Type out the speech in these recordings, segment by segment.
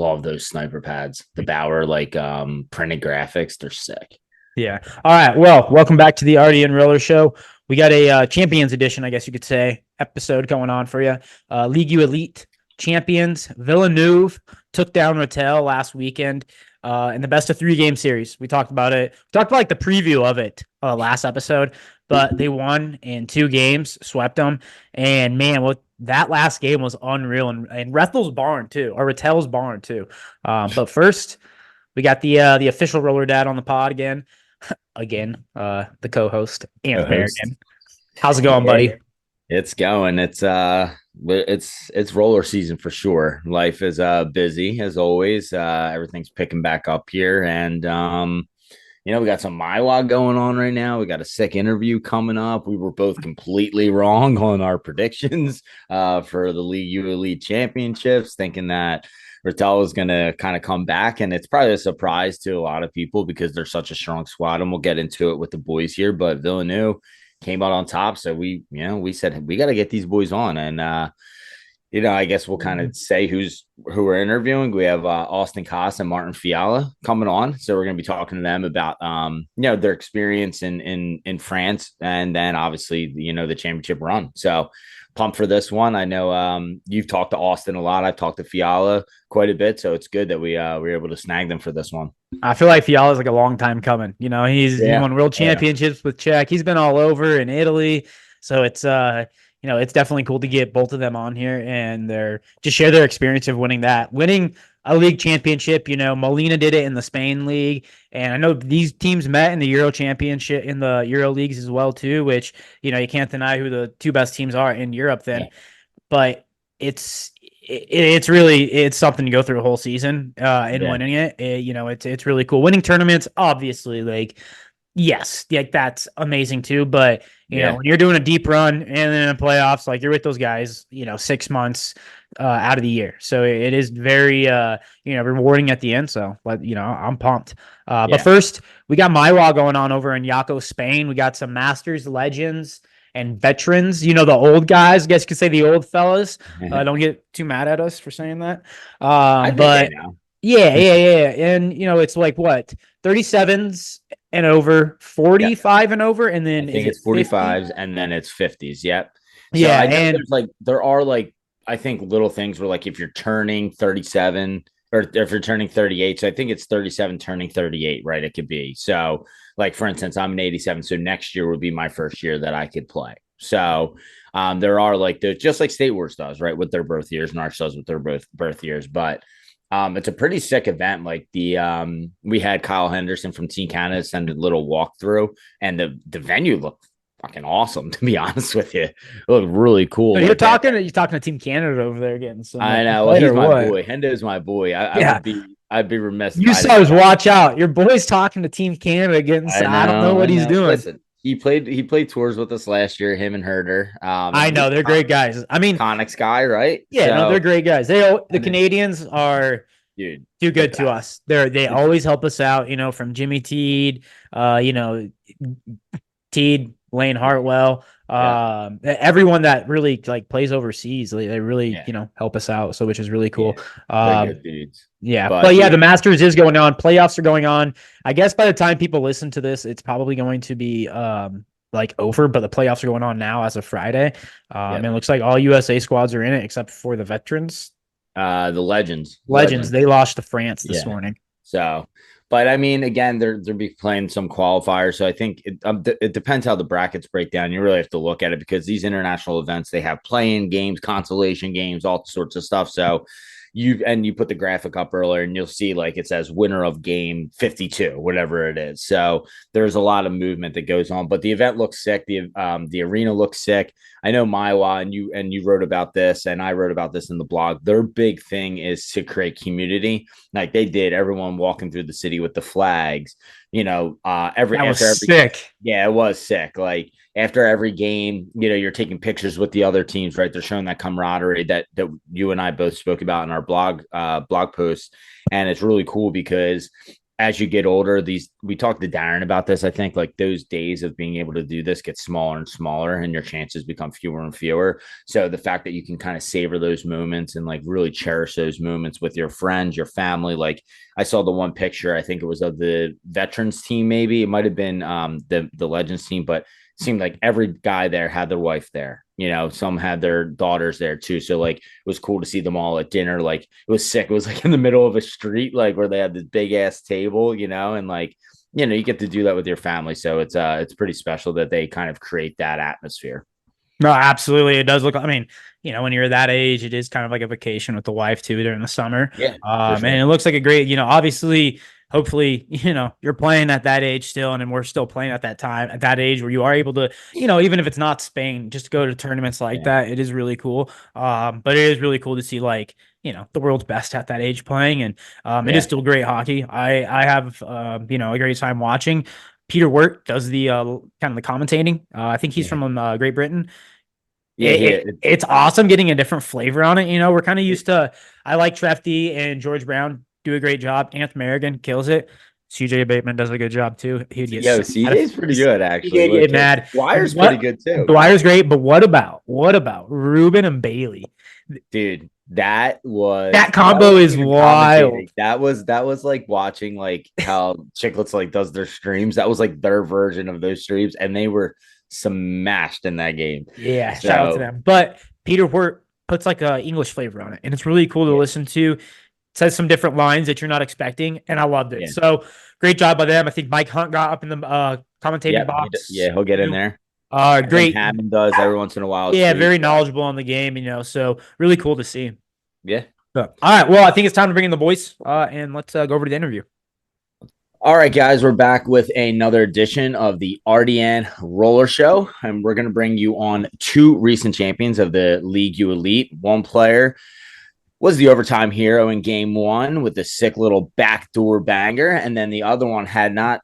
love those sniper pads. The Bauer printed graphics, they're sick. Yeah. All right. Well, welcome back to the Artie and Roller Show. We got a Champions Edition, I guess you could say, episode going on for you. Ligue Elite champions Villeneuve took down Rattel last weekend in the best of 3 game series. We talked about it. We talked about like the preview of it last episode, but they won in 2 games, swept them, and man, what that last game was unreal. And Rethel's barn too, or Rattel's barn too. But first, we got the official Roller Dad on the pod again. The co-host and American. How's it going, buddy? It's going. It's roller season for sure. Life is busy as always. Everything's picking back up here, and we got some MyWa going on right now. We got a sick interview coming up. We were both completely wrong on our predictions for the Ligue Elite Championships, thinking that Rattel is going to kind of come back, and it's probably a surprise to a lot of people because they're such a strong squad, and we'll get into it with the boys here. But Villeneuve came out on top, so we said we got to get these boys on, and I guess we'll kind of say who we're interviewing. We have Austin Koss and Martin Fiala coming on, so we're going to be talking to them about their experience in France, and then obviously the championship run. So pumped for this one. I know you've talked to Austin a lot. I've talked to Fiala quite a bit, so it's good that we were able to snag them for this one. I feel like Fiala's like a long time coming. He won world championships with Czech. He's been all over in Italy, so it's it's definitely cool to get both of them on here and just share their experience of winning a league championship. Molina did it in the Spain league, and I know these teams met in the Euro championship, in the Euro leagues as well too, which, you can't deny who the 2 best teams are in Europe then. Yeah. But it's something to go through a whole season winning it. It's really cool. Winning tournaments, obviously, yes, that's amazing too. But when you're doing a deep run and then in playoffs, you're with those guys, 6 months out of the year. So it is very, rewarding at the end. So, I'm pumped. But first, we got MyWa going on over in Yaco, Spain. We got some Masters legends and veterans, the old guys. I guess you could say the old fellas. Don't get too mad at us for saying that. But yeah. And, it's what, 37s and over, 45 and over, and then I think it's 45s 50? And then it's 50s. Yep. So yeah, and there are I think little things where if you're turning 37 or if you're turning 38, so I think it's 37 turning 38, right? It could be. So for instance, I'm an 87, so next year would be my first year that I could play. So there are just like State Wars does, right, with their birth years, and ours does with their birth years, but it's a pretty sick event. We had Kyle Henderson from Team Canada send a little walkthrough, and the venue looked fucking awesome, to be honest with you. It looked really cool. So you're talking to Team Canada over there getting some. I know. Well, he's my boy. Hendo's my boy. I'd be remiss. You saw watch out. Your boy's talking to Team Canada getting some. I don't know what he's doing. Listen, he played tours with us last year, him and Herder. I know they're great guys. I mean, Connick's guy, right? Yeah, they're great guys. The Canadians are too good to us. They always help us out. From Jimmy Teed, Teed, Lane Hartwell, everyone that really plays overseas, they really help us out. So which is really cool. Good dudes. Yeah, but the Masters is going on. Playoffs are going on. I guess by the time people listen to this, it's probably going to be over. But the playoffs are going on now as of Friday. And it looks like all USA squads are in it except for the veterans. The legends. They lost to France this morning. So. But I mean, again, they're be playing some qualifiers, so I think it depends how the brackets break down. You really have to look at it because these international events, they have play-in games, consolation games, all sorts of stuff. So you put the graphic up earlier, and you'll see it says winner of game 52, whatever it is. So there's a lot of movement that goes on, but the event looks sick. The arena looks sick. I know MyWa and you wrote about this, and I wrote about this in the blog. Their big thing is to create community, like they did. Everyone walking through the city with the flags. Sick. Yeah, it was sick. After every game, you're taking pictures with the other teams, right? They're showing that camaraderie that you and I both spoke about in our blog posts, and it's really cool because as you get older, we talked to Darren about this. I think like those days of being able to do this get smaller and smaller, and your chances become fewer and fewer. So the fact that you can kind of savor those moments and like really cherish those moments with your friends, your family. Like I saw the one picture, I think it was of the veterans team, maybe it might have been the legends team, but it seemed like every guy there had their wife there. Some had their daughters there too. So like it was cool to see them all at dinner. Like it was sick. It was like in the middle of a street, like where they had this big ass table, and like, you get to do that with your family. So it's pretty special that they kind of create that atmosphere. No, absolutely. It does look, I mean, when you're that age, it is kind of like a vacation with the wife too during the summer. Yeah. For sure. And it looks like a great, obviously, hopefully, you're playing at that age still. And then we're still playing at that time, at that age where you are able to, even if it's not Spain, just go to tournaments like that. It is really cool. But it is really cool to see like, the world's best at that age playing. And it is still great hockey. I have, a great time watching. Peter Wirt does the kind of the commentating. I think he's from Great Britain. It's awesome getting a different flavor on it. We're kind of used to, I like Trefty and George Brown do a great job. Anthony Merrigan kills it. CJ Bateman does a good job too. CJ's pretty good actually. He'd get mad. Dwyer's pretty good too. Dwyer's great, but what about Ruben and Bailey? Dude, that combo is wild. That was like watching like how Chicklets like does their streams. That was like their version of those streams, and they were smashed in that game. Yeah, shout out to them. But Peter Wirt puts like a English flavor on it, and it's really cool to listen to. It says some different lines that you're not expecting, and I loved it. So great job by them. I think Mike Hunt got up in the commentating box. He'll get in there. Great. Hammond does every once in a while. Yeah, very knowledgeable on the game, so really cool to see. Yeah. All right. Well, I think it's time to bring in the boys, and let's go over to the interview. All right, guys, we're back with another edition of the RDN Roller Show, and we're going to bring you on two recent champions of the Ligue Elite. One player was the overtime hero in game one with a sick little backdoor banger, and then the other one had not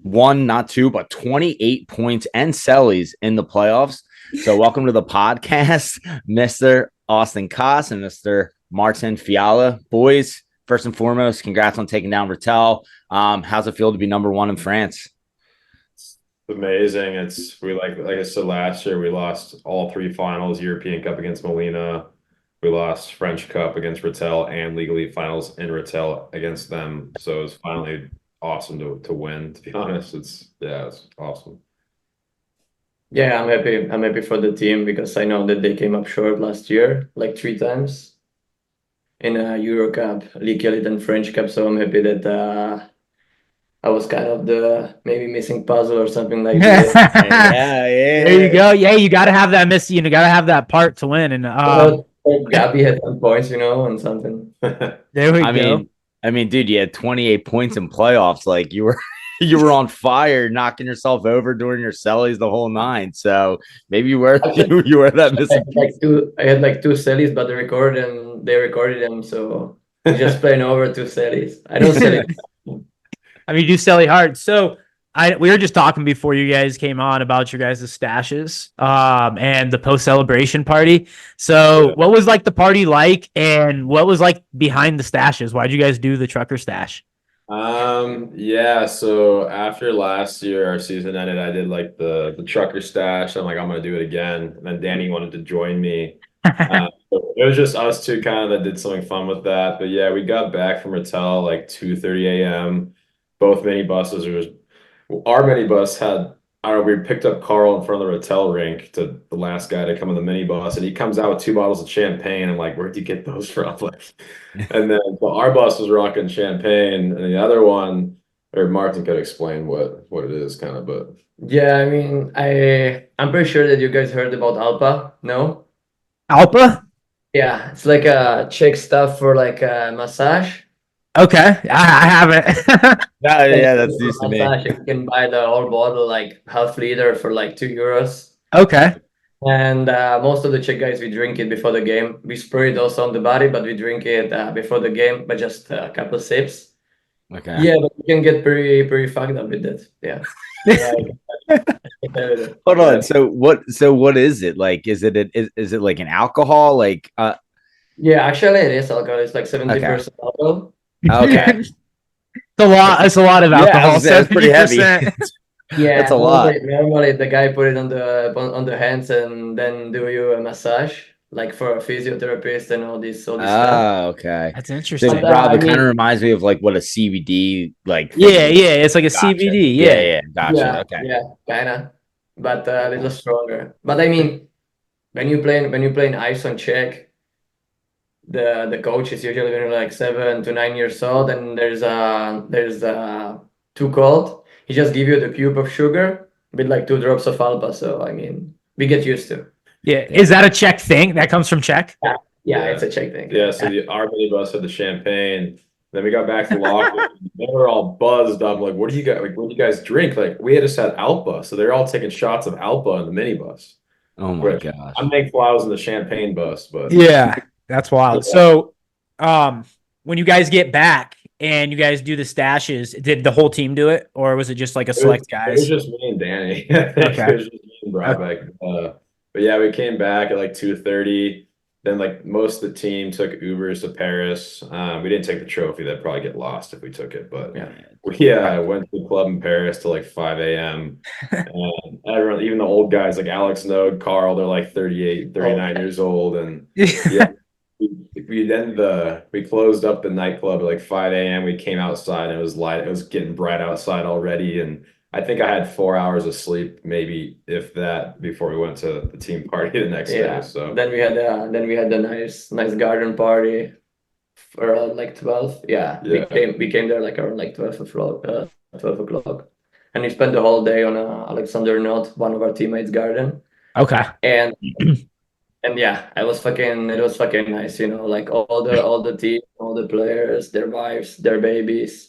one, not two, but 28 points and sellies in the playoffs. So welcome to the podcast, Mr. Austin Koss and Mr. Martin Fiala. Boys, first and foremost, congrats on taking down Rattel. How's it feel to be number one in France? It's amazing. Like I said last year, we lost all three finals: European Cup against Molina, we lost French Cup against Rattel, and Ligue Elite finals in Rattel against them. So it's finally awesome to win. To be honest, it's awesome. Yeah, I'm happy. I'm happy for the team because I know that they came up short last year, like 3 times in a Euro Cup, Ligue Elite, and French Cup. So I'm happy that I was kind of the maybe missing puzzle or something like that. Yeah. There you go. Yeah, you got to have that miss. You got to have that part to win. And Gabby had some points, and something. There we go. I mean, dude, you had 28 points in playoffs. Like you were on fire, knocking yourself over during your sellies the whole nine. So maybe you were that missing. I had like 2 sellies, but they recorded them. So I'm just playing over 2 sellies. I don't sell it. I mean, you do selly hard. So we were just talking before you guys came on about your guys' stashes and the post-celebration party. So what was like the party like, and what was like behind the stashes? Why'd you guys do the trucker stash? So after last year, our season ended, I did like the trucker stash. I'm like, I'm gonna do it again. And then Danny wanted to join me. So it was just us two kind of that did something fun with that. But yeah, we got back from Rattel like 2:30 a.m. Both minibuses. Our minibus had, I don't know, we picked up Carl in front of the Rattel rink, to the last guy to come in the minibus, and he comes out with 2 bottles of champagne. I'm like, where'd you get those from? And then our bus was rocking champagne, and the other one, or Martin could explain what it is kind of, but yeah, I mean, I'm pretty sure that you guys heard about Alpa, no? Alpa? Yeah, it's like a Czech stuff for like a massage. Okay, I haven't. Yeah, that's used to me. You can buy the whole bottle, like half liter, for like €2. Okay. And most of the Czech guys, we drink it before the game. We spray it also on the body, but we drink it before the game, but just a couple of sips. Okay. Yeah, but you can get pretty fucked up with that. Yeah. Hold on. So what is it like? Is it like an alcohol? Like yeah, actually it is alcohol. It's like 70% alcohol. Okay. a lot. It's a lot of alcohol. That's pretty heavy. Yeah, that's a lot. Normally the guy put it on the hands and then do you a massage, like for a physiotherapist and all this stuff. Okay. That's interesting. So, Rob, it kind of reminds me of like what a CBD like. Yeah, it's like a CBD. Yeah, gotcha. Okay. Yeah, kinda, but a little stronger. But I mean, when you play in ice on Czech, the coach is usually when you're like 7 to 9 years old, and there's too cold. He just give you the cube of sugar with like 2 drops of alpha. So I mean, we get used to. Yeah. Is that a Czech thing? That comes from Czech? Yeah, it's a Czech thing. Yeah, so our minibus had the champagne. Then we got back to the locker. They were all buzzed up. Like, what do you guys drink? Like, we had just had Alpa, so they're all taking shots of Alpa in the minibus. Oh my gosh! I'm thankful I was in the champagne bus, but yeah, that's wild. So, when you guys get back and you guys do the stashes, did the whole team do it, or was it just like a select guys? It was just me and Danny. Okay. It was just me and Broadbeck. But yeah, we came back at like 2:30. Then like most of the team took Ubers to Paris. We didn't take the trophy. That'd probably get lost if we took it. But I went to the club in Paris till like 5 a.m. And everyone, even the old guys like Alex Node, Carl, they're like 38, 39 years old. And we closed up the nightclub at like 5 a.m. We came outside and it was light. It was getting bright outside already. And I think I had 4 hours of sleep, maybe if that, before we went to the team party the next day. So then we had the nice garden party around like 12. We came there like around like 12 o'clock, and we spent the whole day on Alexander Knott, one of our teammates' garden. Okay. And it was fucking nice, like all the team, all the players, their wives, their babies.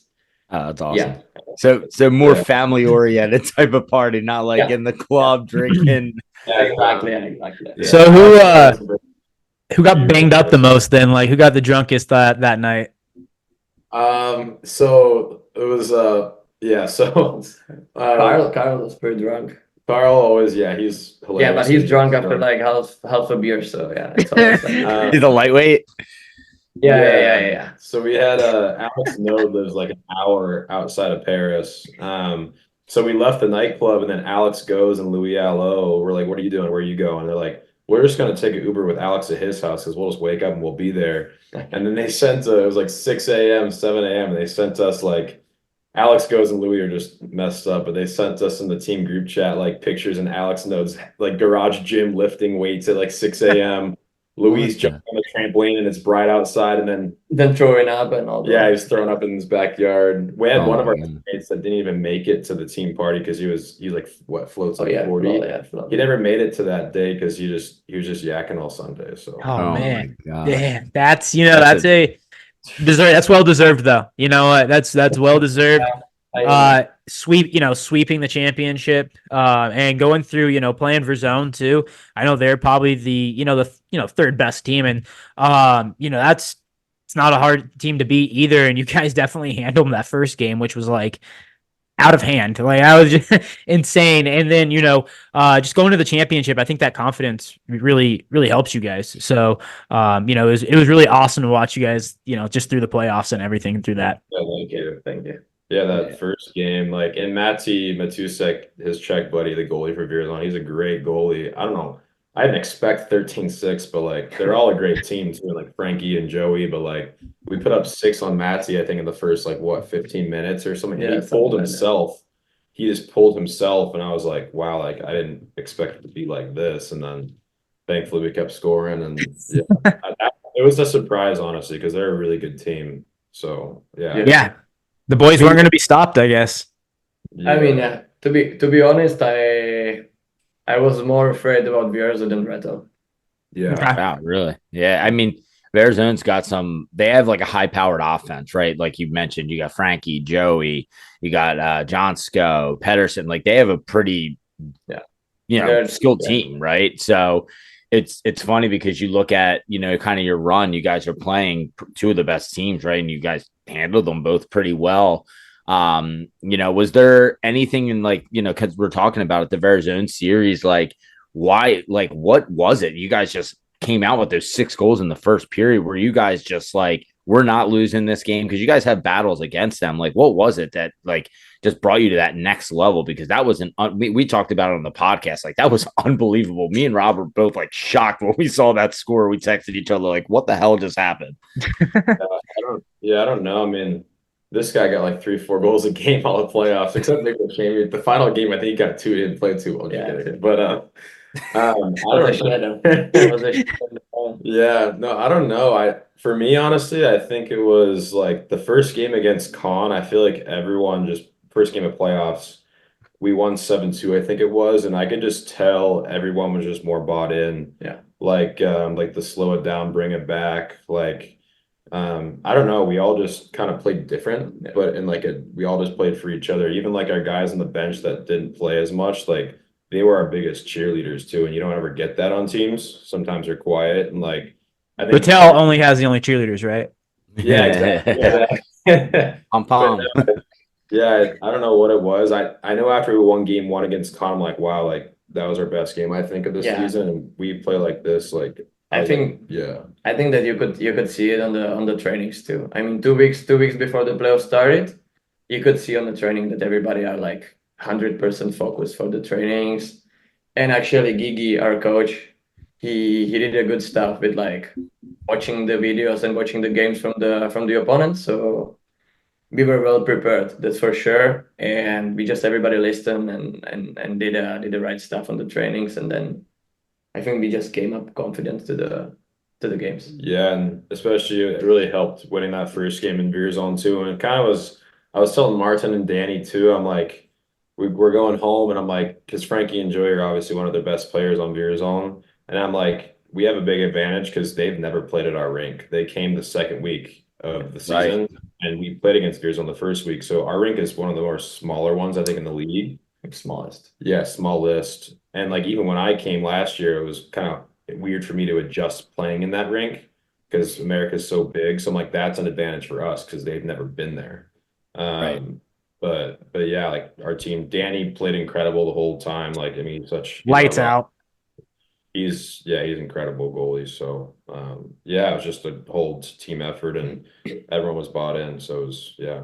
Oh, that's awesome. Yeah. So more family oriented type of party, not like in the club drinking. Exactly. Yeah. So who got banged up the most then? Like who got the drunkest that night? So it was Carl was pretty drunk. Carl always, he's hilarious. Yeah, but he's drunk after like half a beer, so it's always like, he's a lightweight. Yeah. So we had Alex Node lives like an hour outside of Paris. So we left the nightclub and then Alex goes and Louis Allo. We're like, what are you doing? Where are you going? They're like, we're just gonna take an Uber with Alex to his house because we'll just wake up and we'll be there. And then they sent it was like 6 a.m., 7 a.m. and they sent us like Alex goes and Louis are just messed up, but they sent us in the team group chat like pictures and Alex Node's like garage gym lifting weights at like 6 a.m. Louis jumping on the trampoline and it's bright outside, and then throwing up and all that. Yeah, he's throwing up in his backyard. We had one of our teammates that didn't even make it to the team party because he like floats like 40. He never made it to that day because he was just yakking all Sunday. So man, damn, that's that's well deserved though. You know what? That's well deserved. Sweeping the championship, and going through, playing for zone too. I know they're probably the third best team, and it's not a hard team to beat either. And you guys definitely handled them that first game, which was like out of hand. Like I was just insane. And then just going to the championship, I think that confidence really helps you guys. So it was really awesome to watch you guys, just through the playoffs and everything through that. Thank you. Yeah, that first game, like, and Mati Matusek, his Czech buddy, the goalie for Vierzon, he's a great goalie. I don't know. I didn't expect 13-6, but, like, they're all a great team, too, like Frankie and Joey. But, like, we put up 6 on Mati, I think, in the first, 15 minutes or something. Yeah, he pulled himself. He just pulled himself, and I was like, wow, like, I didn't expect it to be like this. And then, thankfully, we kept scoring. And, it was a surprise, honestly, because they're a really good team. So, Yeah. The boys weren't going to be stopped, I guess. Yeah. I mean, to be honest, I was more afraid about Vierzon than Reto. Yeah. Wow, really? Yeah. I mean, Vierzon's got they have like a high powered offense, right? Like you mentioned, you got Frankie, Joey, you got John Sko, Pedersen. Like they have a pretty, skilled team, right? So it's funny because you look at, kind of your run, you guys are playing 2 of the best teams, right? And you guys handled them both pretty well. Was there anything in because we're talking about it, the Vierzon series, what was it? You guys just came out with those 6 goals in the first period. Were you guys just like we're not losing this game, because you guys have battles against them. Like, what was it that like just brought you to that next level? Because that was we talked about it on the podcast. Like, that was unbelievable. Me and Rob were both like shocked when we saw that score. We texted each other like, what the hell just happened? I don't know. I mean, this guy got like 3-4 goals a game all the playoffs, except the final game. I think he got 2. He didn't play too well. Yeah. But I don't know. Yeah, no, I don't know. For me, honestly, I think it was like the first game against Con. I feel like everyone just first game of playoffs, we won 7-2, I think it was, and I could just tell everyone was just more bought in. Yeah. Like the slow it down, bring it back. Like I don't know, we all just kind of played different, but we all just played for each other. Even like our guys on the bench that didn't play as much, like they were our biggest cheerleaders too, and you don't ever get that on teams. Sometimes they're quiet, and like I think Patel only has the only cheerleaders, right? Yeah, exactly. Yeah. Pom. Yeah, I don't know what it was. I know after we won game 1 against Con, I'm like, wow, like that was our best game, I think, of the season. And we play like this, like I think that you could see it on the trainings too. I mean, 2 weeks before the playoffs started, you could see on the training that everybody are like 100% focused for the trainings. And actually, Gigi, our coach, he did a good stuff with like watching the videos and watching the games from the opponent. So we were well prepared, that's for sure. And we just everybody listened and did the right stuff on the trainings, and then I think we just came up confident to the games. Yeah, and especially it really helped winning that first game in Beer Zone too. And it kind of was, I was telling Martin and Danny too, I'm like, we're going home, and I'm like, because Frankie and Joey are obviously one of the best players on Beer Zone. And I'm like, we have a big advantage because they've never played at our rink. They came the second week of the season, and we played against Beer Zone the first week. So our rink is one of the more smaller ones, I think, in the league. Like smallest. Yeah, smallest. And like even when I came last year, it was kind of weird for me to adjust playing in that rink because America's so big. So I'm like, that's an advantage for us because they've never been there. But yeah, like our team, Danny played incredible the whole time. Like, I mean, lights out. He's incredible goalie. So yeah, it was just a whole team effort, and everyone was bought in. So it was Yeah,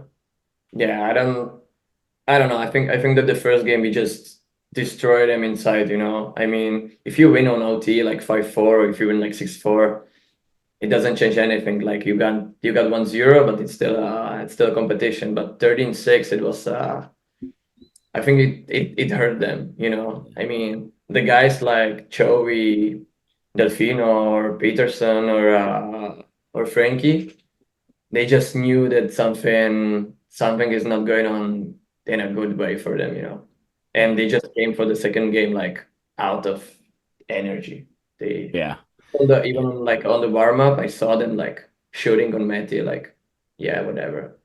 I don't know. I think that the first game we just destroyed them inside, you know. I mean, if you win on OT like 5-4, or if you win like 6-4, it doesn't change anything. Like you got 1-0, but it's still a competition. But 13-6, it was I think it hurt them, you know. I mean, the guys like Joey, Delfino, or Peterson, or Frankie, they just knew that something is not going on in a good way for them, you know. And they just came for the second game like out of energy. Even like on the warm up, I saw them like shooting on Matty, like, yeah, whatever.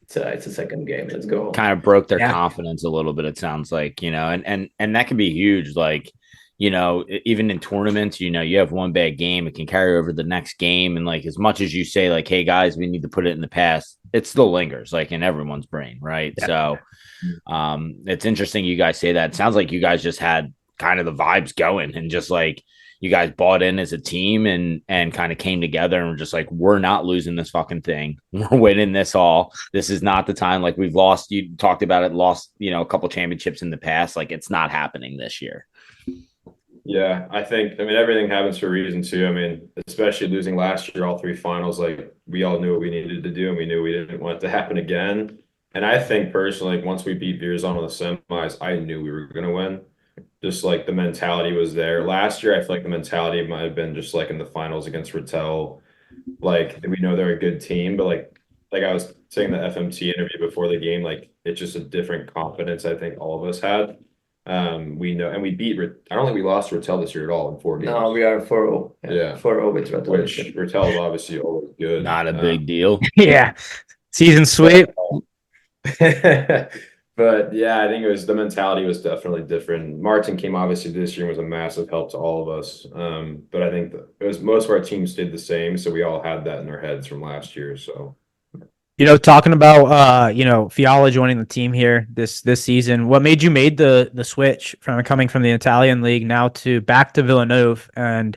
It's a second game. Let's go. Kind of broke their confidence a little bit, it sounds like, you know, and that can be huge. Like, you know, even in tournaments, you know, you have one bad game, it can carry over the next game. And like, as much as you say, like, hey guys, we need to put it in the past, it still lingers like in everyone's brain, right? Yeah. So it's interesting you guys say that. It sounds like you guys just had kind of the vibes going, and just like you guys bought in as a team and kind of came together and were just like, we're not losing this fucking thing. We're winning this all. This is not the time. Like, we've lost, you talked about it, lost, you know, a couple championships in the past. Like, it's not happening this year. Yeah, I mean, everything happens for a reason too. I mean, especially losing last year, all 3 finals, like we all knew what we needed to do, and we knew we didn't want it to happen again. And I think personally, like, once we beat Beerzon on the semis, I knew we were going to win. Just like the mentality was there. Last year, I feel like the mentality might have been just like in the finals against Rattel. Like, we know they're a good team, but like I was saying the FMT interview before the game, like it's just a different confidence I think all of us had. We know, and we beat. I don't think we lost Rattel this year at all in 4 games. No, we are 4-0. Yeah, 4-0 with Rattel. Which Rattel is obviously always good. Not a big deal. Yeah, season sweep. But yeah, I think the mentality was definitely different. Martin came obviously this year and was a massive help to all of us. But I think it was most of our teams stayed the same, so we all had that in our heads from last year. So, you know, talking about you know, Fiala joining the team here this season, what made you made the switch from coming from the Italian league now to back to Villanova? And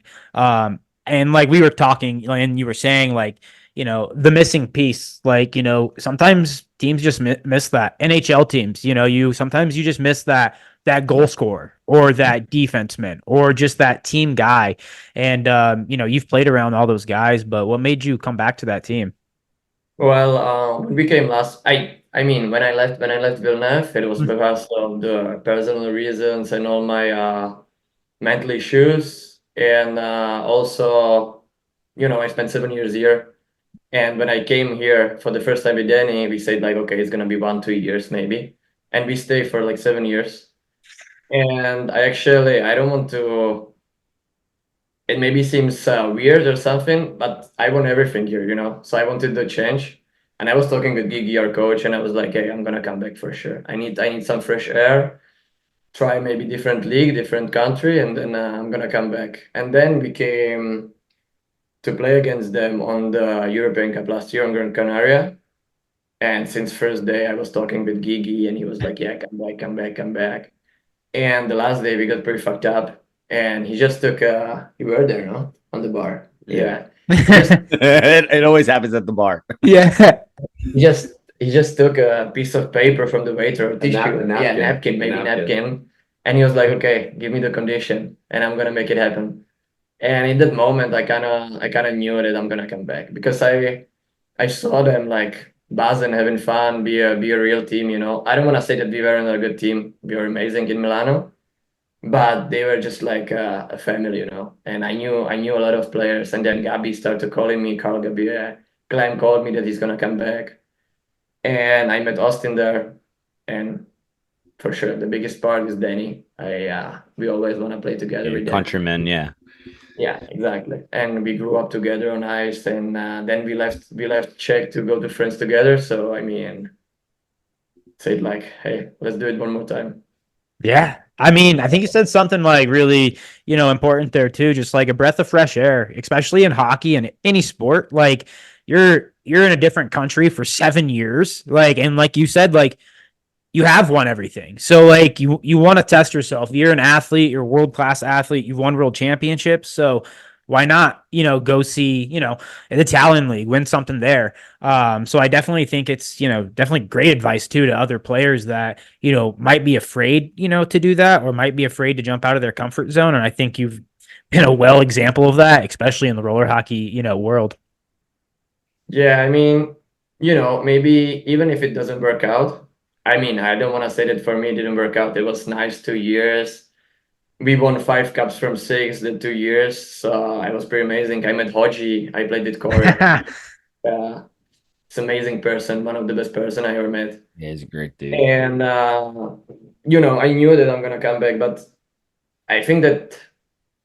like we were talking, and you were saying, like, the missing piece. Like, sometimes teams just miss that. NHL teams, sometimes you just miss that goal scorer or that defenseman or just that team guy. And, you've played around all those guys, but what made you come back to that team? Well, when we came last, I mean, when I left Villeneuve, it was because of the personal reasons and all my mental issues, and also, I spent 7 years here. And when I came here for the first time with Danny, we said like, okay, it's gonna be 1, 2 years maybe, and we stayed for like 7 years. And I don't want to. It maybe seems weird or something, but I want everything here. So I wanted to change, and I was talking with Gigi, our coach, and I was like, hey, I'm gonna come back for sure. I need some fresh air, try maybe different league, different country, and then I'm gonna come back. And then we came to play against them on the European Cup last year on Gran Canaria. And since first day, I was talking with Gigi, and he was like, "Yeah, come back, come back, come back." And the last day, we got pretty fucked up, and he just took. You were there, no, on the bar. Yeah. It always happens at the bar. Yeah. He just took a piece of paper from the waiter, napkin, and he was like, "Okay, give me the condition, and I'm gonna make it happen." And in that moment, I kind of knew that I'm gonna come back because I saw them like buzzing, having fun, be a real team. I don't want to say that we weren't a good team. We were amazing in Milano, but they were just like a family. And I knew a lot of players. And then Gabi started calling me, Carl Gabi. Glenn called me that he's gonna come back, and I met Austin there, and for sure the biggest part is Danny. We always want to play together with countrymen, yeah. Yeah, exactly. And we grew up together on ice, and then we left Czech to go to France together. So I mean, said like, hey, let's do it one more time. Yeah. I mean, I think you said something like really, important there too, just like a breath of fresh air, especially in hockey and any sport. Like you're in a different country for 7 years. Like, and like you said, like you have won everything. So like you want to test yourself. You're an athlete, you're a world-class athlete, you've won world championships. So why not, go see, in the Talent League, win something there. So I definitely think it's, definitely great advice too to other players that, might be afraid, to do that or might be afraid to jump out of their comfort zone. And I think you've been a well example of that, especially in the roller hockey, world. Yeah, I mean, maybe even if it doesn't work out, I mean, I don't want to say that for me it didn't work out. It was nice 2 years. We won 5 cups from 6 the 2 years. So it was pretty amazing. I met Hoji. I played with Corey. It's an amazing person, one of the best person I ever met. Yeah, he's a great dude. And I knew that I'm gonna come back, but I think that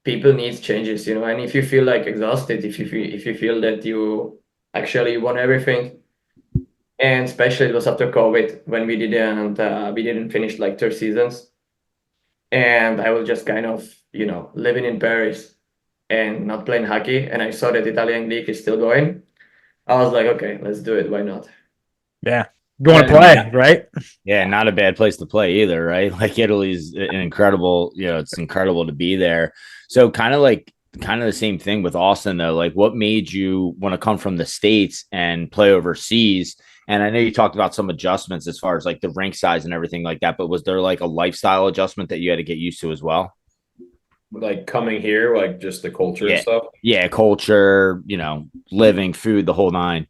people need changes, and if you feel like exhausted, if you feel that you actually won everything, and especially it was after COVID when we didn't finish like 3 seasons, and I was just kind of living in Paris and not playing hockey, and I saw that Italian league is still going. I was like, okay, let's do it. Why not? Yeah. Going to play, right? Yeah, not a bad place to play either, right? Like Italy's an incredible, it's incredible to be there. So kind of the same thing with Austin though. Like what made you want to come from the States and play overseas? And I know you talked about some adjustments as far as like the rink size and everything like that, but was there like a lifestyle adjustment that you had to get used to as well? Like coming here, like just the culture and stuff. Yeah, culture, living, food, the whole nine.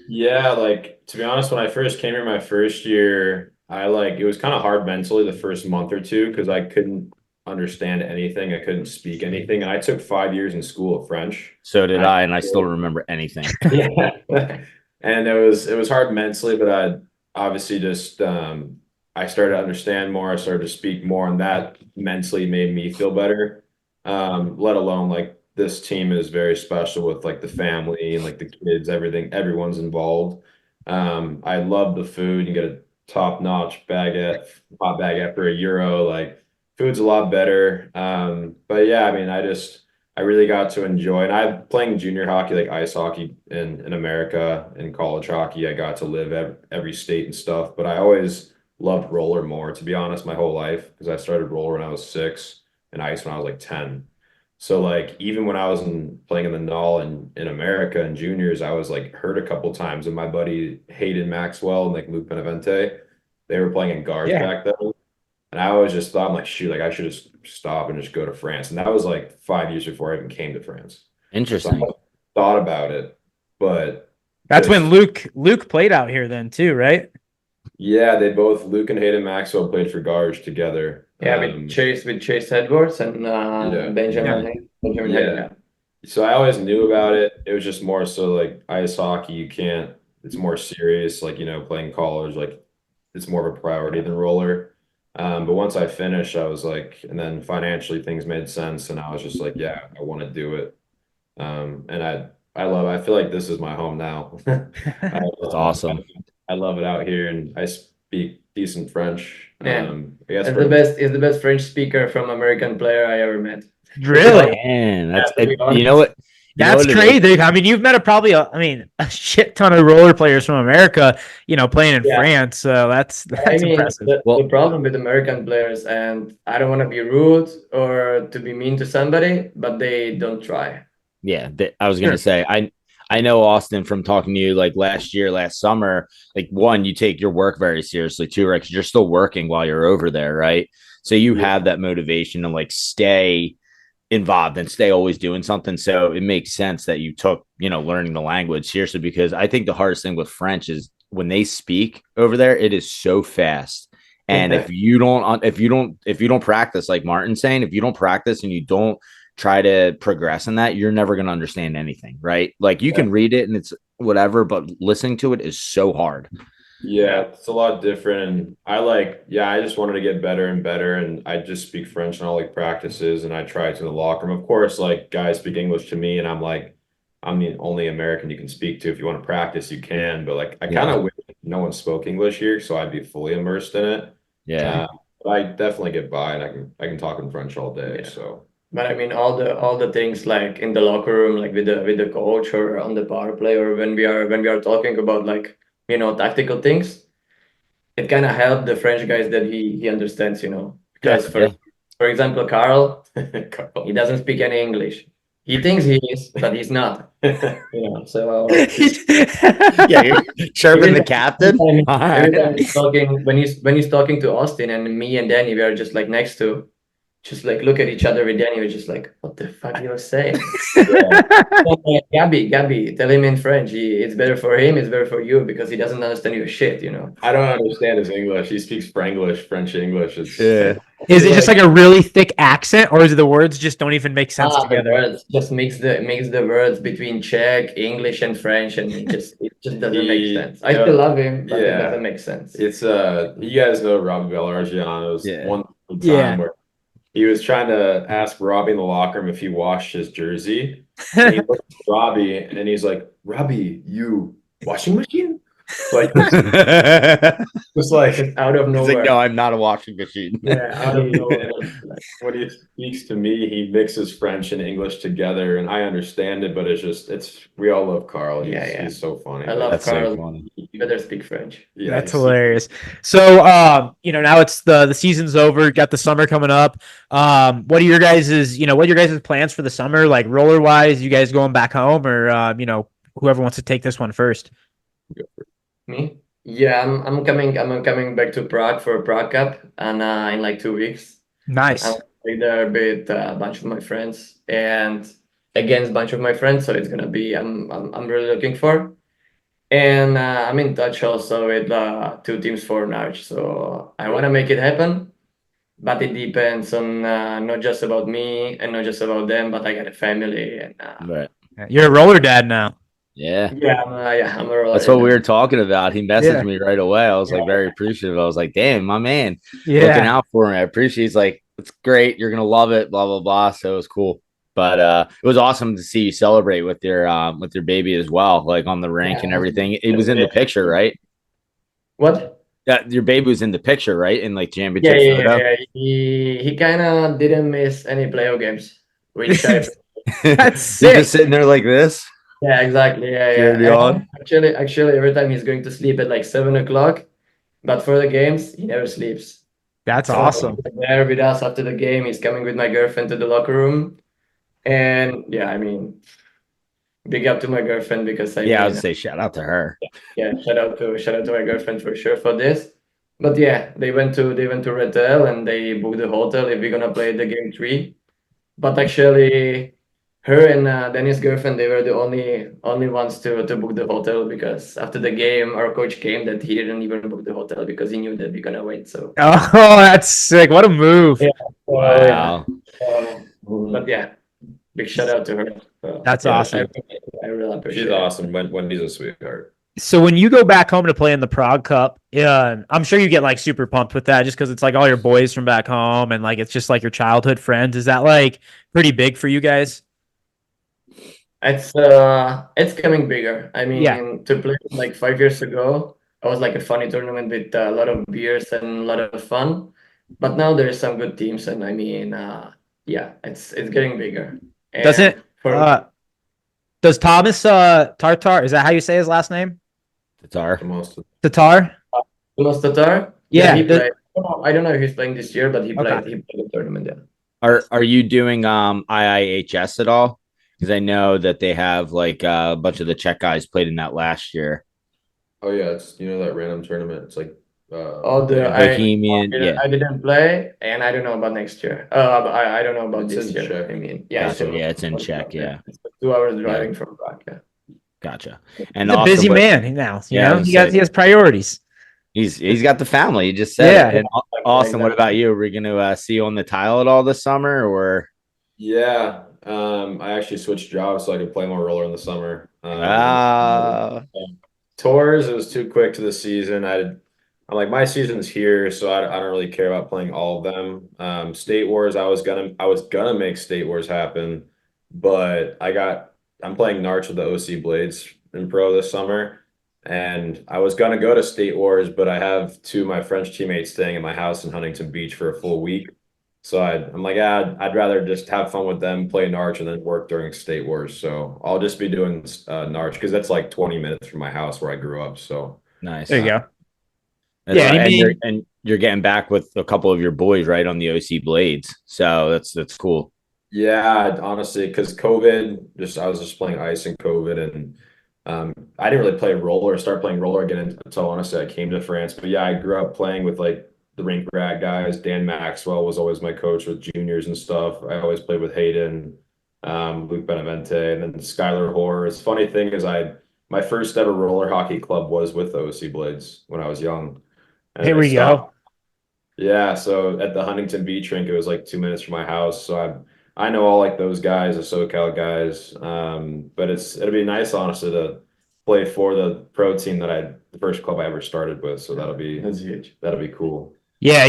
Yeah, like to be honest, when I first came here my first year, it was kind of hard mentally the first month or two because I couldn't understand anything. I couldn't speak anything. And I took 5 years in school of French. So did I, and I still don't remember anything. Yeah. And it was hard mentally, but I obviously just I started to understand more, I started to speak more, and that mentally made me feel better. Let alone like this team is very special with like the family and like the kids, everything, everyone's involved. I love the food. You get a top-notch hot baguette for €1. Like food's a lot better. But yeah, I mean, I really got to enjoy, and I'm playing junior hockey, like ice hockey in America, and college hockey. I got to live every state and stuff, but I always loved roller more, to be honest, my whole life, because I started roller when I was 6 and ice when I was like 10. So like even when I was playing in the null in America in juniors, I was like hurt a couple times. And my buddy Hayden Maxwell and like Luke Benavente, they were playing in guards back then. And I always just thought, I'm like, shoot, like I should just stop and just go to France. And that was like 5 years before I even came to France. Interesting. So I thought about it, but that's when Luke played out here then too, right? Yeah, they both Luke and Hayden Maxwell played for Garge together. Yeah, with Chase Edwards and Benjamin. Yeah. So I always knew about it. It was just more so like ice hockey, you can't, it's more serious, like, you know, playing college, like it's more of a priority than roller. But once I finished, I was like, and then financially things made sense, and I was just like, yeah, I want to do it. And I feel like this is my home now. That's awesome. I love it out here, and I speak decent French. Yeah. I guess is the best French speaker from American player I ever met. Really? Man, you know what? That's crazy. I mean, you've met probably a shit ton of roller players from America, you know, playing in France. So that's impressive. The problem with American players, and I don't want to be rude or to be mean to somebody, but they don't try. Yeah, I was gonna say I know Austin from talking to you like last summer. Like one, you take your work very seriously too, right? Because you're still working while you're over there, right? So you have that motivation to like stay involved and stay always doing something. So it makes sense that you took, you know, learning the language seriously, because I think the hardest thing with French is when they speak over there, it is so fast. And if you don't practice, like Martin's saying, if you don't practice and you don't try to progress in that, you're never going to understand anything, right? Like you can read it and it's whatever, but listening to it is so hard. Yeah, it's a lot different. And I just wanted to get better and better. And I just speak French in all like practices, and I try to in the locker room. Of course, like guys speak English to me, and I'm like, I'm the only American you can speak to. If you want to practice, you can. But like, I kind of wish no one spoke English here, so I'd be fully immersed in it. Yeah. But I definitely get by, and I can talk in French all day. Yeah. So. But I mean, all the things like in the locker room, like with the coach or on the power play, or when we are talking about like, you know, tactical things, it kind of helped the French guys that he understands, you know, because for example, Carl, he doesn't speak any English. He thinks he is, but he's not. You know, so you're chirping the captain. Every time he's talking, when he's talking to Austin and me and Danny, we are just like next to. Just like look at each other with Danny, we're just like, what the fuck you saying? Gabby, tell him in French. It's better for him, it's better for you, because he doesn't understand your shit, you know. I don't understand his English. He speaks French English. Is it just like a really thick accent, or is it the words just don't even make sense together? The words just makes the words between Czech, English, and French, and it just doesn't make sense. I still love him, but it doesn't make sense. It's you guys know Robbie Bellargiano's one time where he was trying to ask Robbie in the locker room if he washed his jersey. And he looked at Robbie and he's like, Robbie, you washing machine? Like, just like out of nowhere. He's like, no, I'm not a washing machine. Yeah, out of nowhere. When he speaks to me, he mixes French and English together, and I understand it, but we all love Carl. He's so funny. I love Carl. So you better speak French. Yeah, that's hilarious. So, you know, now it's the season's over. Got the summer coming up. What are your guys' plans for the summer? Like roller wise, you guys going back home, or you know, whoever wants to take this one first? Me? Yeah, I'm coming back to Prague for a Prague Cup, and in like 2 weeks. Nice. I'll be there with a bunch of my friends and against a bunch of my friends, so it's gonna be I'm really looking for. And I'm in touch also with 2 teams for Narch, so I want to make it happen, but it depends on not just about me and not just about them, but I got a family and right. You're a roller dad now. Yeah, I'm a roller. That's what we were talking about. He messaged me right away. I was like very appreciative. I was like, damn, my man, looking out for me. I appreciate. He's like, it's great. You're gonna love it. Blah blah blah. So it was cool. But it was awesome to see you celebrate with your baby as well, like on the rink and everything. It was in the picture, right? What? Yeah, your baby was in the picture, right? In like championship photo. Yeah. He kind of didn't miss any playoff games, which that's sick. You're just sitting there like this. Yeah, exactly. Yeah. Actually, every time he's going to sleep at like 7:00, but for the games, he never sleeps. That's awesome. He's there with us after the game. He's coming with my girlfriend to the locker room, And yeah, I mean, big up to my girlfriend because I I would mean, say shout out to her. yeah, shout out to my girlfriend for sure for this. But yeah, they went to Red Tail and they booked the hotel if we're gonna play the game 3. But actually, her and Danny's girlfriend, they were the only ones to book the hotel because after the game, our coach came that he didn't even book the hotel because he knew that we're gonna win. So Oh, that's sick. What a move. yeah, Wow. but yeah, big shout out to her. That's awesome. I really appreciate She's it. awesome. Wendy's a sweetheart. So when you go back home to play in the Prague Cup, I'm sure you get like super pumped with that just because it's like all your boys from back home and like it's just like your childhood friends. Is that like pretty big for you guys? It's coming bigger. I mean, Yeah. to play like 5 years ago, it was like a funny tournament with a lot of beers and a lot of fun. But now there's some good teams, and I mean, yeah, it's getting bigger. Does And it for does Thomas Tartar, is that how you say his last name? Tatar. The most. Tatar? Thomas Tatar, Yeah, he the- played. I don't know if he's playing this year, but he Okay. played. He played the tournament. Yeah. Are you doing IIHS at all? Because I know that they have like a bunch of the Czech guys played in that last year. Oh yeah, it's that random tournament. It's like Oh, Bohemian, yeah. I didn't play, and I don't know about next year. But I don't know about It's this in year. Czech. I mean, yeah, Gotcha. Yeah, it's in Czech. Yeah, It's 2 hours driving from Prague. Yeah. gotcha. And he's a also, busy but man now. You Yeah, I know, was he gonna got say- he has priorities. he's got the family. You just said Yeah. it. And Austin, what about you? Are we going to see you on the tile at all this summer, or? Yeah. I actually switched jobs so I could play more roller in the summer. Tours, it was too quick to the season. I'm like, my season's here, so I don't really care about playing all of them. State Wars, I was gonna make State Wars happen, but I'm playing Narch with the OC Blades in pro this summer, and I was gonna go to State Wars, but I have two of my French teammates staying at my house in Huntington Beach for a full week. So I'm like, I'd rather just have fun with them, play Narch, and then work during State Wars. So I'll just be doing Narch because that's like 20 minutes from my house where I grew up. So Nice. There you go. That's Yeah, right. and you mean- and you're getting back with a couple of your boys, right, on the OC Blades. So that's cool. yeah, honestly, because I was just playing ice in COVID, and I didn't really start playing roller again until honestly I came to France. But yeah, I grew up playing with like the rink rat guys. Dan Maxwell was always my coach with juniors and stuff. I always played with Hayden, Luke Benavente, and then Skylar Hoare. The funny thing is my first ever roller hockey club was with the OC Blades when I was young. And Here I we stopped. go. Yeah, so at the Huntington Beach rink, it was like 2 minutes from my house. So I know all like those guys, the SoCal guys. But it'll be nice, honestly, to play for the pro team the first club I ever started with. So That's huge. that'll be cool. Yeah,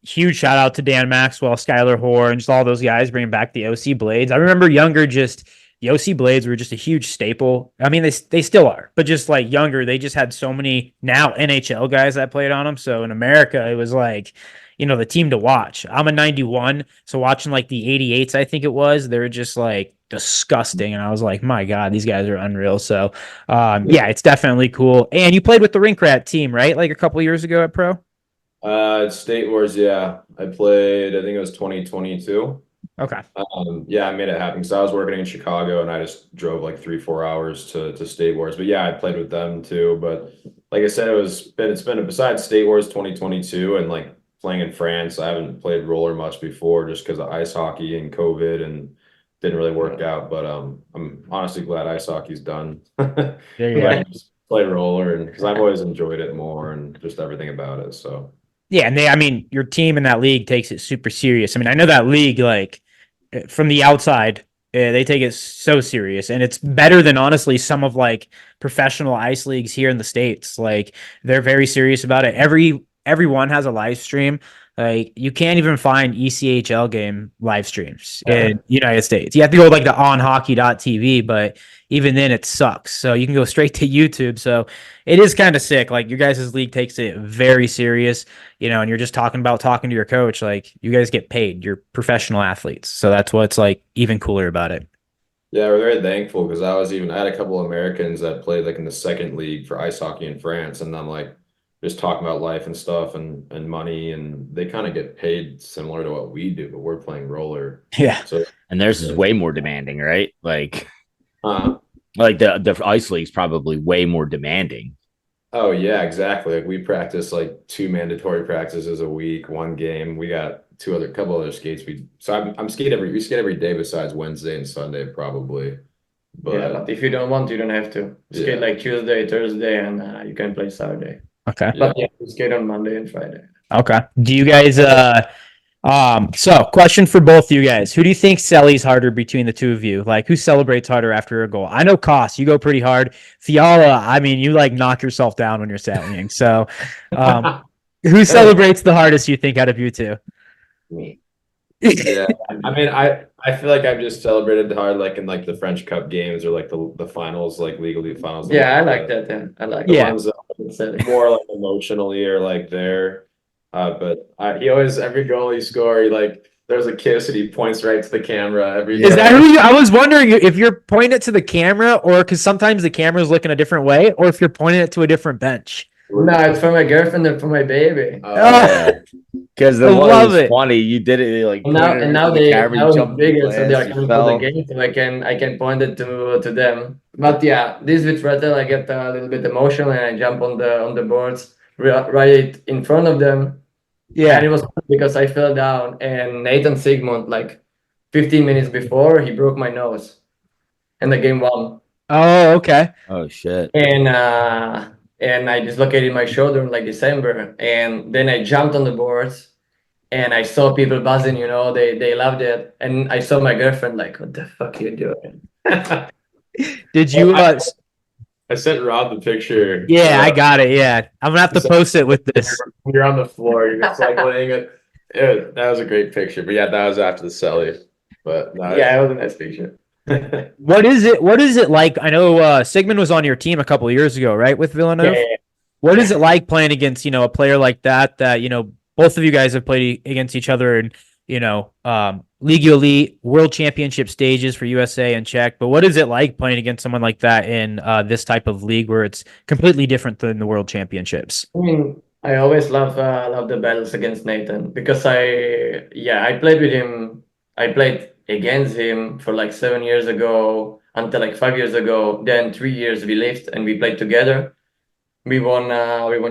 huge shout out to Dan Maxwell, Skylar Hoare, and just all those guys bringing back the OC Blades. I remember younger, just the OC Blades were just a huge staple. I mean, they still are, but just like younger, they just had so many now NHL guys that played on them. So in America, it was like, the team to watch. I'm a 91, so watching like the 88s, I think it was, they were just like disgusting. And I was like, my God, these guys are unreal. So yeah, it's definitely cool. And you played with the Rink Rat team, right? Like a couple years ago at Pro? State Wars, yeah. I played, I think it was 2022. Okay. Yeah, I made it happen because I was working in Chicago and I just drove like 3-4 hours to State Wars. But yeah, I played with them too. But like I said, it's been besides State Wars 2022 and like playing in France, I haven't played roller much before just because of ice hockey and COVID and didn't really work out. But I'm honestly glad ice hockey's done. There you I go. can just play roller and because I've always enjoyed it more and just everything about it. So Yeah, and your team in that league takes it super serious. I mean, I know that league, like, from the outside, they take it so serious, and it's better than honestly some of like professional ice leagues here in the States. Like, they're very serious about it. Everyone has a live stream. Like, you can't even find ECHL game live streams in United States. You have to go like to onhockey.tv, but even then it sucks. So you can go straight to YouTube. So it is kind of sick. Like, your guys' league takes it very serious, and you're just talking to your coach. Like, you guys get paid. You're professional athletes. So that's what's like even cooler about it. yeah, we're very thankful because I had a couple of Americans that played like in the second league for ice hockey in France, and I'm like just talking about life and stuff and money, and they kind of get paid similar to what we do, but we're playing roller. Yeah. So And theirs is way more demanding, right? Like Uh, the ice league's probably way more demanding. oh yeah, exactly. Like we practice like 2 mandatory practices a week, 1 game. We got couple other skates. I'm we skate every day besides Wednesday and Sunday probably. But if you don't want, you don't have to. Skate like Tuesday, Thursday, and you can play Saturday. Okay. But yeah, we skate on Monday and Friday. Okay. Do you guys so question for both of you guys. Who do you think sellies harder between the two of you? Like who celebrates harder after a goal? I know Koss, you go pretty hard. Fiala, I mean, you like knock yourself down when you're selling. So who celebrates the hardest, you think, out of you two? Me. Yeah. I mean, I feel like I've just celebrated hard like in like the French Cup games or like the finals, like Ligue Elite finals. Yeah, I like that. Yeah. I like the ones that more like emotionally or like there. But he always every goal he score, he like there's a kiss and he points right to the camera every Is that who you? I was wondering if you're pointing it to the camera or because sometimes the camera's looking a different way, or if you're pointing it to a different bench. No, it's for my girlfriend and for my baby. Because the one was funny. You did it like now they bigger, so they are coming for the game, so I can point it to them. But yeah, this with Rattel, I get a little bit emotional and I jump on the boards right in front of them. Yeah, and it was because I fell down and Nathan Sigmund, like 15 minutes before, he broke my nose, and the game won. Oh, okay. Oh shit. And I dislocated my shoulder in like December, and then I jumped on the boards, and I saw people buzzing. They loved it, and I saw my girlfriend like, "What the fuck are you doing?" Did you? I sent Rob the picture. Yeah, I got it. Yeah, I'm gonna have to post it with this. You're on the floor. You're just like laying it. That was a great picture. But yeah, that was after the celly. But no, yeah, it was a nice picture. What is it like? I know Sigmund was on your team a couple of years ago, right, with Villeneuve? Yeah. What is it like playing against a player like that both of you guys have played against each other in Ligue Elite, World Championship stages for USA and Czech, but what is it like playing against someone like that in this type of league where it's completely different than the World Championships? I mean, I always love the battles against Nathan because I played with him. I played against him for like 7 years ago until like 5 years ago. Then 3 years we lived and we played together. We won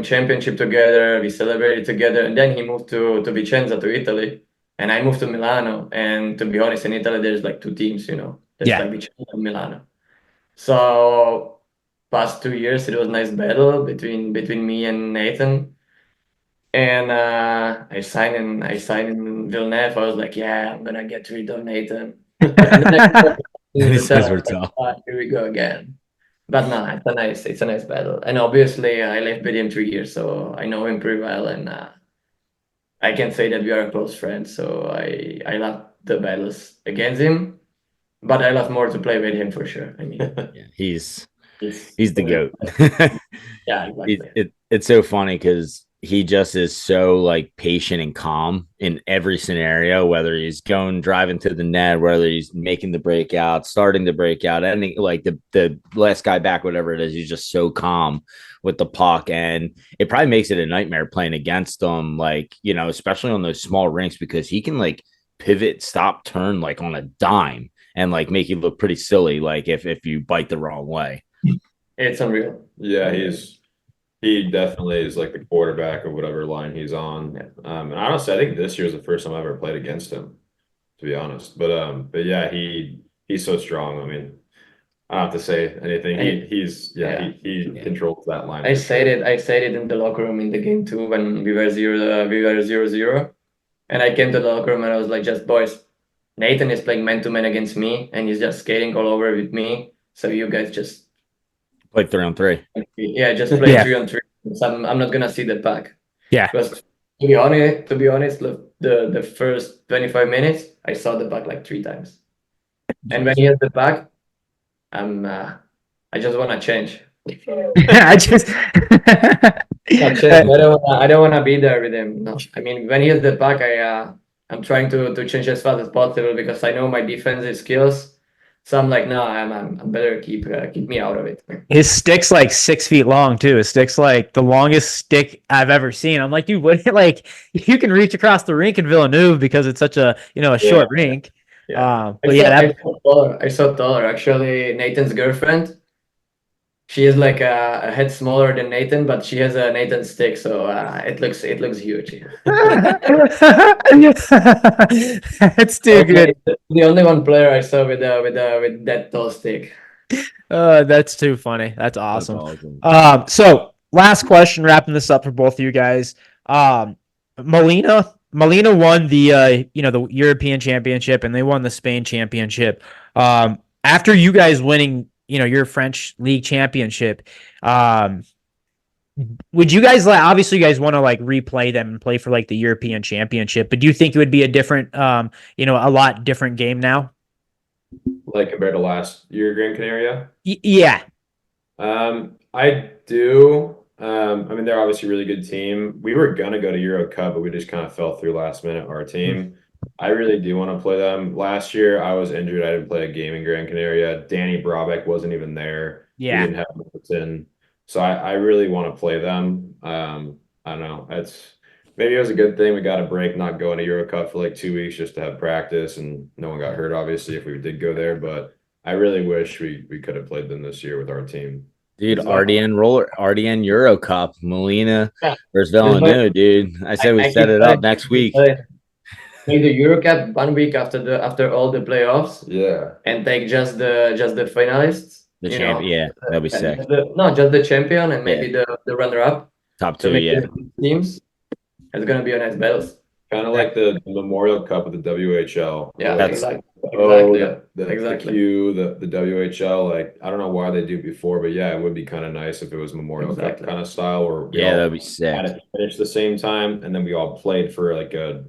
championship together. We celebrated together, and then he moved to Vicenza, to Italy, and I moved to Milano. And to be honest, in Italy there's like 2 teams, there's like Vicenza and Milano. So past 2 years it was a nice battle between me and Nathan. And I signed in Villeneuve. I was like, yeah, I'm gonna get rid of Nathan. Here we go again. But no, it's a nice battle. And obviously I lived with him 3 years, so I know him pretty well, and I can say that we are close friends. So I love the battles against him, but I love more to play with him for sure. I mean, yeah, he's the GOAT. Yeah, exactly. It's so funny because he just is so like patient and calm in every scenario, whether he's driving to the net, whether he's making the breakout, starting the breakout, and like the last guy back, whatever it is, he's just so calm with the puck. And it probably makes it a nightmare playing against him, like, especially on those small rinks, because he can like pivot, stop, turn like on a dime and like make you look pretty silly, like if you bite the wrong way. It's unreal. Yeah, he definitely is like the quarterback of whatever line he's on. And honestly, I think this year is the first time I ever played against him, to be honest. But yeah, he's so strong. I mean, I don't have to say anything. He controls that line. I said it in the locker room in the game too when we were 0-0, and I came to the locker room and I was like, just boys, Nathan is playing man-to-man against me and he's just skating all over with me. So you guys just play 3-on-3. Yeah, just play 3-on-3. So I'm not gonna see the puck. Yeah. Because to be honest, look, the first 25 minutes, I saw the puck like 3 times. And when he has the puck, I just wanna change. I don't wanna be there with him. No. I mean, when he has the puck, I'm trying to change as fast as possible because I know my defensive skills. So I'm like, no, I'm better keep me out of it. His stick's like 6 feet long too. His stick's like the longest stick I've ever seen. I'm like, dude, what? Like, you can reach across the rink in Villeneuve because it's such a short rink. But yeah, I saw taller. Actually, Nathan's girlfriend, she is like a head smaller than Nathan, but she has a Nathan stick, so it looks huge. It's too good. The only one player I saw with that tall stick. That's too funny. That's awesome. That's awesome. So last question, wrapping this up for both of you guys. Molina won the the European Championship, and they won the Spain Championship. After you guys winning, your French League Championship, would you guys obviously you guys want to replay them and play for the European Championship, but do you think it would be a different a lot different game now? Like compared to last year, Gran Canaria? Yeah. I do. I mean, they're obviously a really good team. We were gonna go to Euro Cup, but we just kind of fell through last minute, our team. I really do want to play them. Last year, I was injured. I didn't play a game in Gran Canaria. Danny Brabeck wasn't even there. Yeah. He didn't have Middleton. So I really want to play them. I don't know. Maybe it was a good thing we got a break, not going to Euro Cup for 2 weeks just to have practice, and no one got hurt, obviously, if we did go there. But I really wish we could have played them this year with our team. Dude, RDN Euro Cup, Molina versus Villeneuve, dude. I said we set it up next week. Make the Euro Cup 1 week after all the playoffs. Yeah. And take just the finalists. The champion, yeah, that'd be sick. Just the champion and maybe the runner-up. Top two, yeah. Teams. It's gonna be a nice battle. Kind of like the Memorial Cup of the WHL. Yeah, like, exactly. The Q, the WHL. I don't know why they do it before, but yeah, it would be kind of nice if it was Memorial Cup kind of style, or that'd be sick. Had it finished the same time, and then we all played for a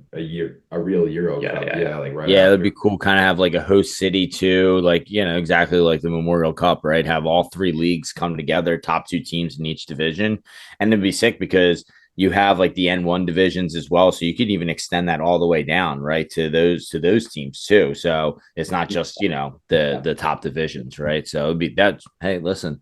real Euro Cup. Right. Yeah, that'd be cool. Kind of have a host city too, exactly like the Memorial Cup, right? Have all three leagues come together, top two teams in each division, and it'd be sick because you have the N1 divisions as well, so you could even extend that all the way down, right, to those teams too. So it's not just the top divisions, right? So it'd be that. Hey, listen,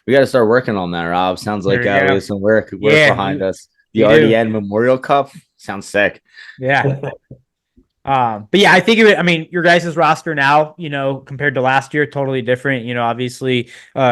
we got to start working on that, Rob. Sounds like we have some work behind us. The RDN Memorial Cup sounds sick. Yeah. But yeah, I think your guys' roster now, compared to last year, totally different. Obviously,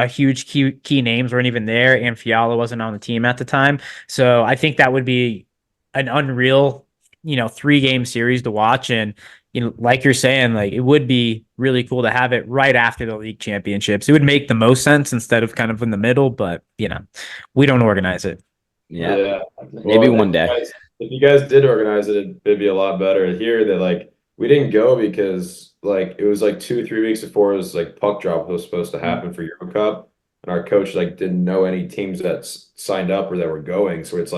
huge key names weren't even there, and Fiala wasn't on the team at the time. So I think that would be an unreal, 3-game series to watch. And like you're saying, it would be really cool to have it right after the league championships. It would make the most sense instead of kind of in the middle, but we don't organize it. Yeah. Maybe one day. If you guys did organize it, it'd be a lot better. Here that we didn't go because it was 2-3 weeks before it was puck drop was supposed to happen for Euro Cup, and our coach didn't know any teams that signed up or that were going. So it's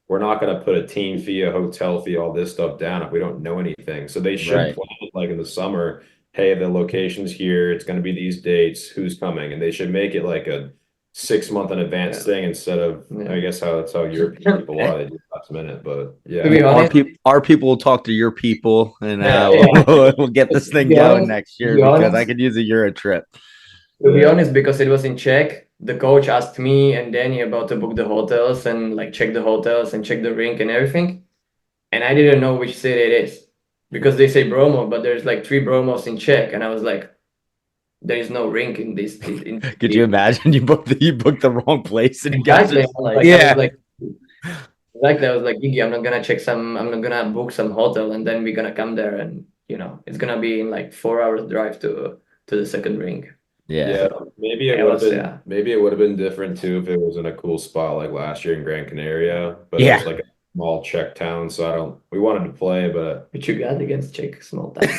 we're not going to put a team fee, a hotel fee, all this stuff down if we don't know anything. So they should plan it in the summer. Hey, the location's here. It's going to be these dates. Who's coming? And they should make it a 6-month in advance thing instead of I guess that's how European people are. They do last minute, but our people will talk to your people, and we'll get this thing going next year because I could use a Euro trip. To be honest, because it was in Czech, the coach asked me and Danny about to book the hotels and check the hotels and check the rink and everything, and I didn't know which city it is because they say Bromo, but there's 3 Bromos in Czech, and I was there is no rink in this. Could you imagine you booked the wrong place and exactly. I was Iggy, I'm not gonna book some hotel and then we're gonna come there and it's gonna be in 4 hours drive to the second rink. Yeah. Maybe it would have been different too if it was in a cool spot like last year in Gran Canaria, but it was a small Czech town, so we wanted to play, but what you got against Czech small town?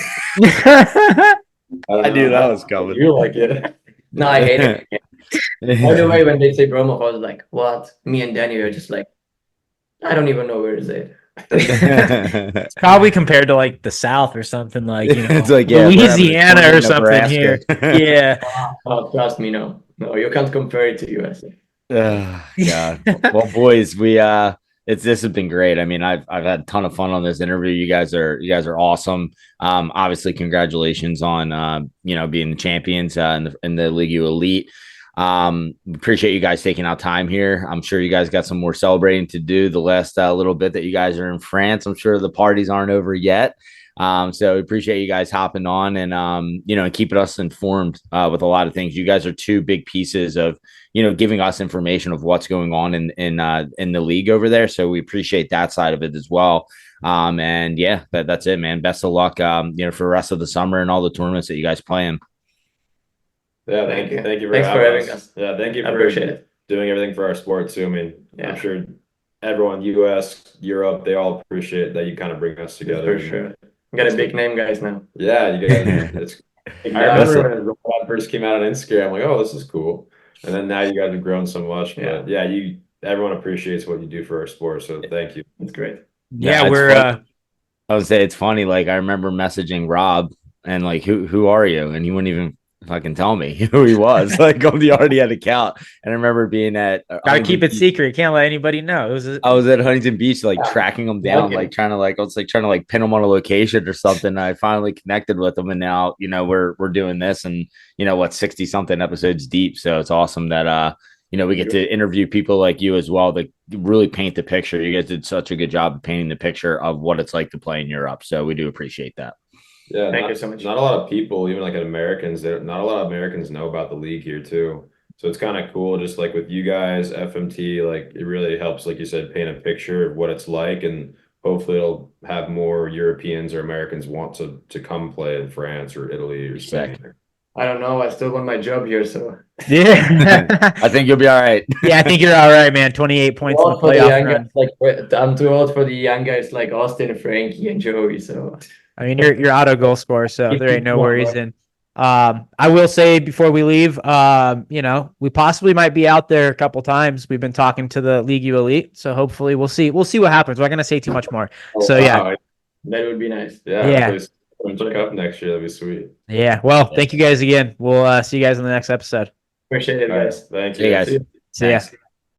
I knew that was coming. You like it? No, I hate it. By the way, when they say Bromo, I was what? Me and Danny are just I don't even know where is it. It's probably compared to the South or something it's Louisiana or something here. Yeah. Oh, trust me, no, you can't compare it to USA. Yeah. Well, boys, this has been great. I mean, I've had a ton of fun on this interview. You guys are awesome. Obviously, congratulations on being the champions in the Ligue Elite. Appreciate you guys taking out time here. I'm sure you guys got some more celebrating to do the last little bit that you guys are in France. I'm sure the parties aren't over yet. So we appreciate you guys hopping on and and keeping us informed with a lot of things. You guys are two big pieces of giving us information of what's going on in the league over there. So we appreciate that side of it as well. And yeah, that's it, man. Best of luck for the rest of the summer and all the tournaments that you guys play in. Yeah, thank you Thanks for having us. Yeah, thank you I for appreciate it. doing everything for our sport too. I mean, Yeah. I'm sure everyone, US, Europe, they all appreciate that you kind of bring us together. For sure. You got a big name, guys, now. Yeah, you guys. I remember when Robot first came out on Instagram, I'm like, oh, this is cool. And then now you guys have grown so much. But yeah, everyone appreciates what you do for our sport. So thank you. It's great. Yeah, we're I would say it's funny. Like I remember messaging Rob and like, who are you? And he wouldn't even fucking tell me who he was. Like he already had an account. And I remember being at gotta keep it secret. Can't let anybody know. I was at Huntington Beach, like tracking him down, like trying to pin him on a location or something. And I finally connected with him, and now we're doing this, and 60 something episodes deep. So it's awesome that we get to interview people like you as well that really paint the picture. You guys did such a good job of painting the picture of what it's like to play in Europe. So we do appreciate that. Yeah, thank you so much. Not a lot of people, even like Americans, not a lot of Americans know about the league here too. So it's kind of cool, just like with you guys, FMT, like it really helps, like you said, paint a picture of what it's like, and hopefully it'll have more Europeans or Americans want to come play in France or Italy or Spain. I don't know. I still want my job here, so yeah. I think you'll be all right. Yeah, I think you're all right, man. 28 points in the playoff run. Like I'm too old for the young guys like Austin, Frankie, and Joey. So I mean, you're auto goal scorer, so there ain't no worries. And I will say before we leave, we possibly might be out there a couple times. We've been talking to the Ligue Elite, so hopefully we'll see what happens. We're not gonna say too much more. So yeah, that would be nice. Yeah. Check up next year. That'd be sweet. Yeah. Well, thank you guys again. We'll see you guys in the next episode. Appreciate it, guys. Thank you. Hey guys. See ya.